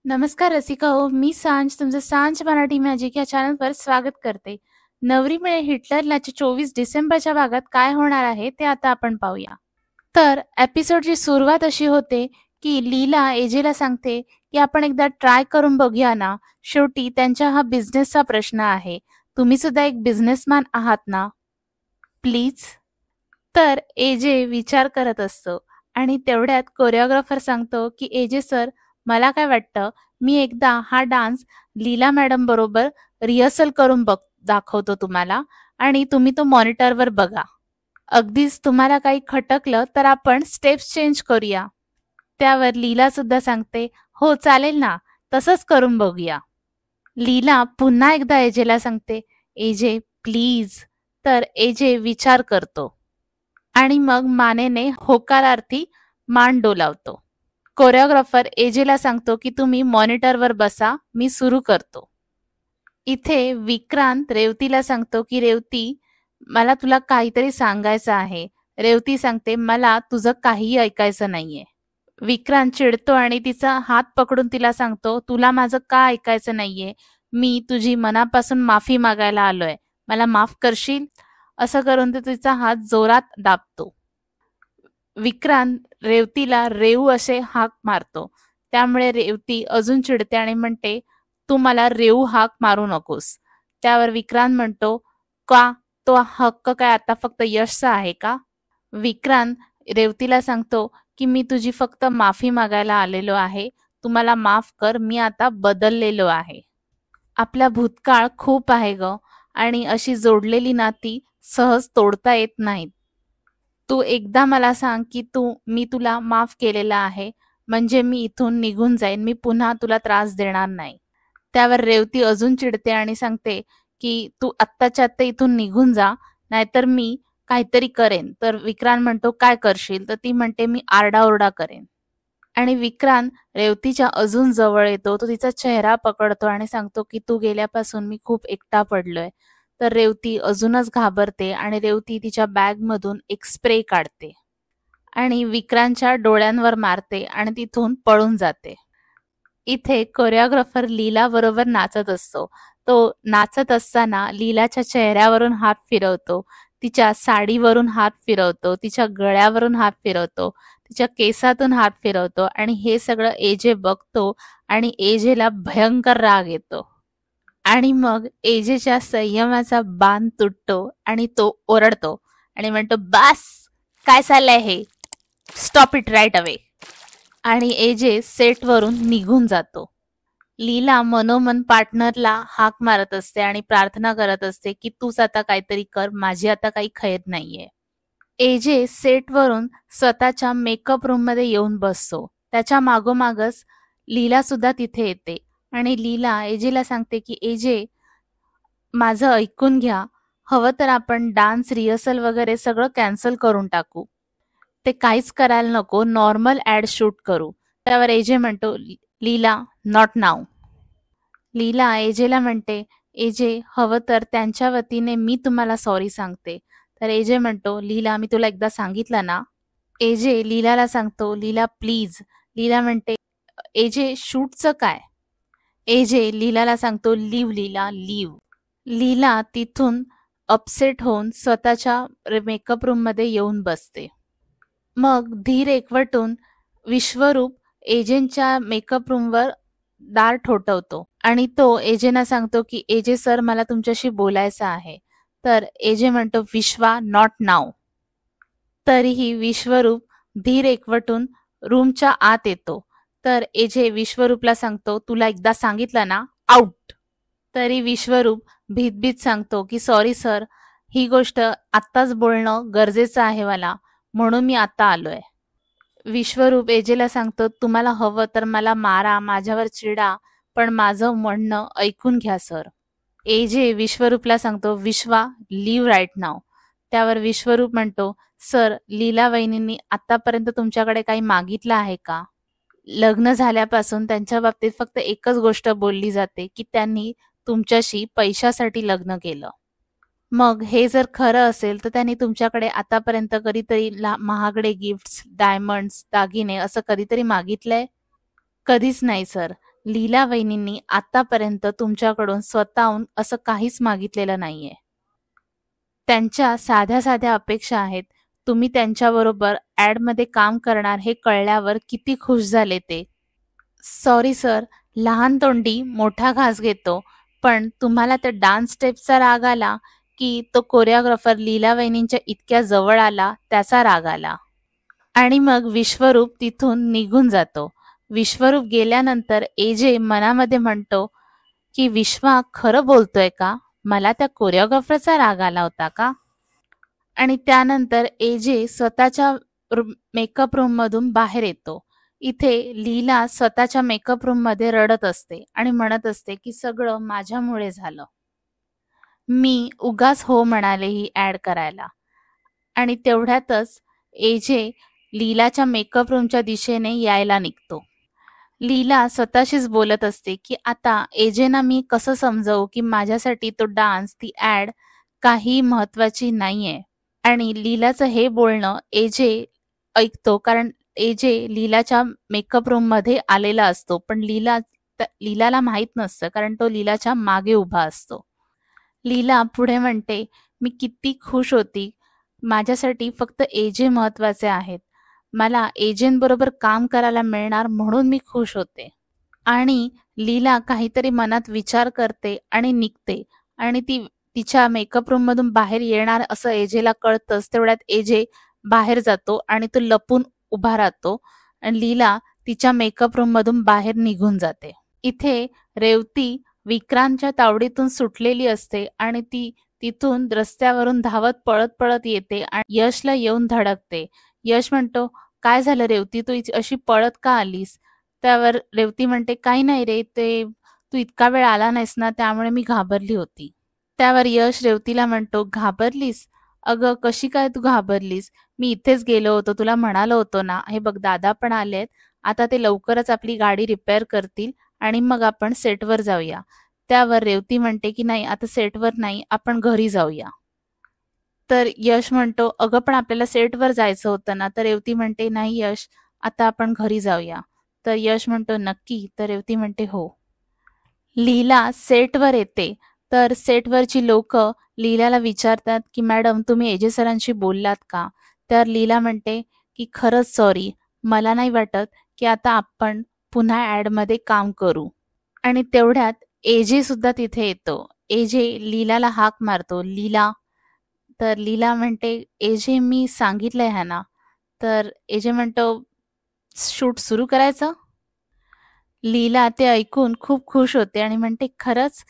नमस्कार रसिका हो, मी सांज तुमचं सांज मराठी मॅजिक या चॅनलवर स्वागत करते. नवरी मिळे हिटलरलाच्या 24 डिसेंबरच्या भागात काय होणार आहे ते आता आपण पाहूया. तर एपिसोडची सुरुवात अशी होते की लीला एजेला सांगते की आपण एकदा ट्राय करून बघूया ना. शेवटी त्यांच्या हा बिझनेसचा प्रश्न आहे. तुम्ही सुद्धा एक बिझनेसमॅन आहात ना, प्लीज. तर एजे विचार करत असतो आणि तेवढ्यात कोरिओग्राफर सांगतो की एजे सर, मला काय वाटतं, मी एकदा हा डान्स लीला मॅडम बरोबर रिहर्सल करून दाखवतो तुम्हाला आणि तुम्ही तो मॉनिटरवर बघा. अगदीच तुम्हाला काही खटकलं तर आपण स्टेप्स चेंज करूया. त्यावर लीला सुद्धा सांगते, हो चालेल ना, तसंच करून बघूया. लीला पुन्हा एकदा एजेला सांगते, एजे प्लीज. तर एजे विचार करतो आणि मग मानेने होकारार्थी मान डोलावतो. कोरिओग्राफर एजेला सांगतो की तुम्ही मॉनिटरवर बसा, मी सुरू करतो. इथे विक्रांत रेवतीला सांगतो की रेवती, मला तुला काहीतरी सांगायचं आहे. रेवती सांगते, मला तुझं काहीही ऐकायचं नाहीये. विक्रांत चिडतो आणि तिचा हात पकडून तिला सांगतो, तुला माझं का ऐकायचं नाहीये? मी तुझी मनापासून माफी मागायला आलोय, मला माफ करशील? असं करून तो तिचा हात जोरात दाबतो. विक्रांत रेवतीला रेऊ असे हाक मारतो. त्यामुळे रेवती अजून चिडते आणि म्हणते, तू मला रेऊ हाक मारू नकोस. त्यावर विक्रांत म्हणतो, का? तो हक्क काय आता फक्त यशचा आहे का? विक्रांत रेवतीला सांगतो की मी तुझी फक्त माफी मागायला आलेलो आहे. तू मला माफ कर, मी आता बदललेलो आहे. आपला भूतकाळ खूप आहे ग, आणि अशी जोडलेली नाती सहज तोडता येत नाहीत. तू एकदा मला सांग की मी तुला माफ केलेलं आहे, म्हणजे मी इथून निघून जाईन, मी पुन्हा तुला त्रास देणार नाही. त्यावर रेवती अजून चिडते आणि सांगते की तू आत्ताच्या आत्ता इथून निघून जा, नाहीतर मी काहीतरी करेन. तर विक्रांत म्हणतो, काय करशील? तर ती म्हणते, मी आरडाओरडा करेन. आणि विक्रांत रेवतीच्या अजून जवळ येतो. तो तिचा चेहरा पकडतो आणि सांगतो की तू गेल्यापासून मी खूप एकटा पडलोय. तर रेवती अजूनच घाबरते आणि रेवती तिच्या बॅगमधून एक स्प्रे काढते आणि विक्रांतच्या डोळ्यांवर मारते आणि तिथून पळून जाते. इथे कोरिओग्राफर लीला बरोबर नाचत असतो. तो नाचत असताना लीलाच्या चेहऱ्यावरून हात फिरवतो, तिच्या साडीवरून हात फिरवतो, तिच्या गळ्यावरून हात फिरवतो, तिच्या केसातून हात फिरवतो आणि हे सगळं एजे बघतो आणि एजेला भयंकर राग येतो. आणि मग एजेच्या संयमाचा बांध तुटतो आणि तो ओरडतो आणि म्हणतो, बास, काय चाललंय हे? Stop it right away. आणि एजे सेटवरून निघून जातो. लीला मनोमन पार्टनरला हाक मारत असते आणि प्रार्थना करत असते की तूच आता काहीतरी कर, माझी आता काही खैर नाहीये. एजे सेटवरून स्वतःच्या मेकअप रूम मध्ये येऊन बसतो. त्याच्या मागोमागच लीला सुद्धा तिथे येते आणि लीला एजेला सांगते की एजे, माझं ऐकून घ्या, हवं तर आपण डान्स रिहर्सल वगैरे सगळं कॅन्सल करून टाकू. ते काहीच करायला नको, नॉर्मल ऍड शूट करू. त्यावर एजे म्हणतो, लीला, नॉट नाव. लीला एजेला म्हणते, एजे, हवं तर त्यांच्या वतीने मी तुम्हाला सॉरी सांगते. तर एजे म्हणतो, लीला, मी तुला एकदा सांगितलं ना. एजे लीलाला सांगतो, लीला प्लीज. लीला म्हणते, एजे शूटचं काय? एजे लीलाला सांगतो, लिव लीला, लिव. लीला तिथून अपसेट होऊन स्वतःच्या मेकअप रूम मध्ये येऊन बसते. मग धीर एकवटून विश्वरूप एजेंच्या मेकअप रूमवर दार ठोठवतो आणि तो एजेना सांगतो की एजे सर, मला तुमच्याशी बोलायचं आहे. तर एजे म्हणतो, विश्वा, नॉट नाव. तरीही विश्वरूप धीर एकवटून रूमच्या आत येतो. तर एजे विश्वरूपला सांगतो, तुला एकदा सांगितलं ना, आउट. तरी विश्वरूप भीतभीत सांगतो की सॉरी सर, ही गोष्ट आत्ताच बोलणं गरजेचं आहे मला, म्हणून मी आता आलोय. विश्वरूप एजेला सांगतो, तुम्हाला हवं तर मला मारा, माझ्यावर चिडा, पण माझं म्हणणं ऐकून घ्या सर. एजे विश्वरूपला सांगतो, विश्वा, लिव्ह राईट नाव. त्यावर विश्वरूप म्हणतो, सर, लीला वहिनींनी आतापर्यंत तुमच्याकडे काही मागितलं आहे का? लग्न झाल्यापासून त्यांच्या बाबतीत फक्त एकच गोष्ट बोलली जाते की त्यांनी तुमच्याशी पैशासाठी लग्न केलं. मग हे जर खरं असेल तर त्यांनी तुमच्याकडे आतापर्यंत कधीतरी महागडे गिफ्ट्स, डायमंड्स, दागिने असं कधीतरी मागितलंय? कधीच नाही सर. लीला वहिनींनी आतापर्यंत तुमच्याकडून स्वतःहून असं काहीच मागितलेलं नाहीये. त्यांच्या साध्या साध्या अपेक्षा आहेत. तुम्ही त्यांच्याबरोबर ॲडमध्ये काम करणार हे कळल्यावर किती खुश झाले ते. सॉरी सर, लहान तोंडी मोठा घास घेतो. पण तुम्हाला त्या डान्स स्टेप्सचा राग आला की तो कोरिओग्राफर लीला वहिनींच्या इतक्या जवळ आला त्याचा राग आला. आणि मग विश्वरूप तिथून निघून जातो. विश्वरूप गेल्यानंतर एजे मनामध्ये म्हणतो की विश्वा खरं बोलतोय का? मला त्या कोरिओग्राफरचा राग आला होता का? आणि त्यानंतर एजे स्वतःच्या मेकअप रूममधून बाहेर येतो. इथे लीला स्वतःच्या मेकअप रूममध्ये रडत असते आणि म्हणत असते की सगळं माझ्यामुळे झालं. मी उगाच हो म्हणाले ही ॲड करायला. आणि तेवढ्यातच एजे लीलाच्या मेकअप रूमच्या दिशेने यायला निघतो. लीला स्वतःशीच बोलत असते की आता एजेना मी कसं समजवू की माझ्यासाठी तो डान्स, ती ॲड काही महत्त्वाची नाहीये. आणि लीलाचं हे बोलणं एजे ऐकतो, कारण एजे लीलाच्या मेकअप रूममध्ये आलेला असतो. पण लीलाला माहीत नसतं, कारण तो लीलाच्या मागे उभा असतो. लीला पुढे म्हणते, मी किती खुश होती. माझ्यासाठी फक्त एजे महत्त्वाचे आहेत. मला एजेंबरोबर काम करायला मिळणार म्हणून मी खुश होते. आणि लीला काहीतरी मनात विचार करते आणि निघते. आणि ती तिच्या मेकअप रूममधून बाहेर येणार असं एजेला कळतंच. तेवढ्यात एजे बाहेर जातो आणि तो लपून उभा राहतो आणि लीला तिच्या मेकअप रूममधून बाहेर निघून जाते. इथे रेवती विक्रांतच्या तावडीतून सुटलेली असते आणि ती तिथून रस्त्यावरून धावत पळत पळत येते आणि यशला येऊन धडकते. यश म्हणतो, काय झालं रेवती, तू अशी पळत का आलीस? त्यावर रेवती म्हणते, काही नाही रे, ते तू इतका वेळ आला नाहीस ना, त्यामुळे मी घाबरली होती. त्यावर यश रेवतीला म्हणतो, घाबरलीस? अगं कशी काय तू घाबरलीस? मी इथेच गेलो होतो, तुला म्हणालो होतो ना. हे बघ दादा पण आलेत, आता ते लवकरच आपली गाडी रिपेअर करतील आणि मग आपण सेटवर जाऊया. त्यावर रेवती म्हणते की नाही, आता सेटवर नाही, आपण घरी जाऊया. तर यश म्हणतो, अगं पण आपल्याला सेटवर जायचं होतं ना. तर रेवती म्हणते, नाही यश, आता आपण घरी जाऊया. तर यश म्हणतो, नक्की? तर रेवती म्हणते, हो. लीला सेटवर येते. तर सेटवरची लोक लीलाला विचारतात की मॅडम तुम्ही एजे सरांशी बोललात का? तर लीला म्हणते की खरंच सॉरी, मला नाही वाटत की आता आपण पुन्हा ॲडमध्ये काम करू. आणि तेवढ्यात एजे सुद्धा तिथे येतो. एजे लीलाला हाक मारतो, लीला. तर लीला म्हणते, एजे मी सांगितलंय ह्यांना. तर एजे म्हणतो, शूट सुरू करायचं? लीला ते ऐकून खूप खुश होते आणि म्हणते, खरंच?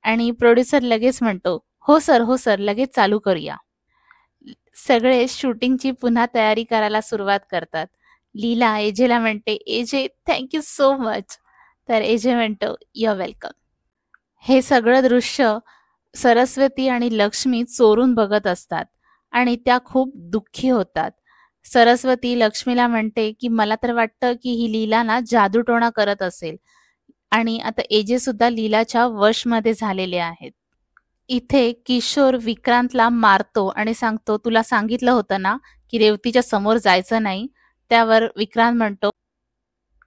आणि प्रोड्युसर लगेच म्हणतो, हो सर, लगेच चालू करूया. सगळे शूटिंगची पुन्हा तयारी करायला सुरुवात करतात. लीला एजेला म्हणते, एजे थँक्यू सो मच. तर एजे म्हणतो, युअर वेलकम. हे सगळं दृश्य सरस्वती आणि लक्ष्मी चोरून बघत असतात आणि त्या खूप दुःखी होतात. सरस्वती लक्ष्मीला म्हणते की मला तर वाटतं की ही लीला ना जादूटोणा करत असेल आणि आता एजे सुद्धा लीलाच्या वशमध्ये झालेले आहेत. इथे किशोर विक्रांतला मारतो आणि सांगतो, तुला सांगितलं होतं ना की रेवतीच्या समोर जायचं नाही. त्यावर विक्रांत म्हणतो,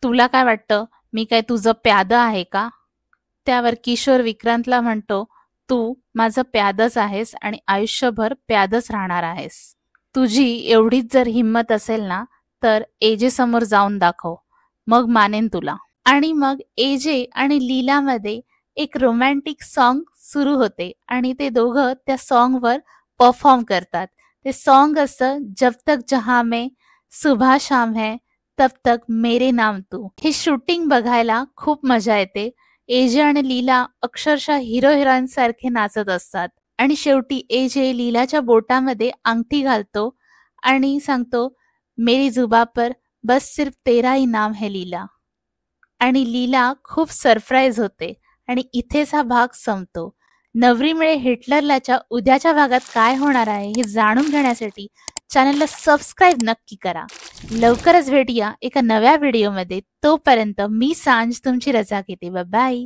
तुला काय वाटतं मी काय तुझं प्यादं आहे का? त्यावर किशोर विक्रांतला म्हणतो, तू माझं प्यादच आहेस आणि आयुष्यभर प्यादच राहणार आहेस. तुझी एवढीच जर हिंमत असेल ना तर एजे समोर जाऊन दाखव, मग मानेन तुला. आणि मग एजे आणि लीलामध्ये एक रोमॅन्टिक सॉन्ग सुरू होते आणि ते दोघं त्या सॉन्गवर परफॉर्म करतात. ते सॉन्ग असतं, जब तक जहां में सुबह शाम है तब तक मेरे नाम तू. हे शूटिंग बघायला खूप मजा येते. एजे आणि लीला अक्षरशः हिरो हिरोईन सारखे नाचत असतात आणि शेवटी एजे लीलाच्या बोटामध्ये अंगठी घालतो आणि सांगतो, मेरी जुबा पर बस सिर्फ तेरा ही नाम है लीला. आणि लीला खूप सरप्राईज होते आणि इथेच हा भाग संपतो. नवरी मिळे हिटलरलाच्या उद्याच्या भागात काय होणार आहे हे जाणून घेण्यासाठी चॅनलला सबस्क्राईब नक्की करा. लवकरच भेटूया एका नव्या व्हिडिओमध्ये. तोपर्यंत मी सांज तुमची रजा घेते. बाय.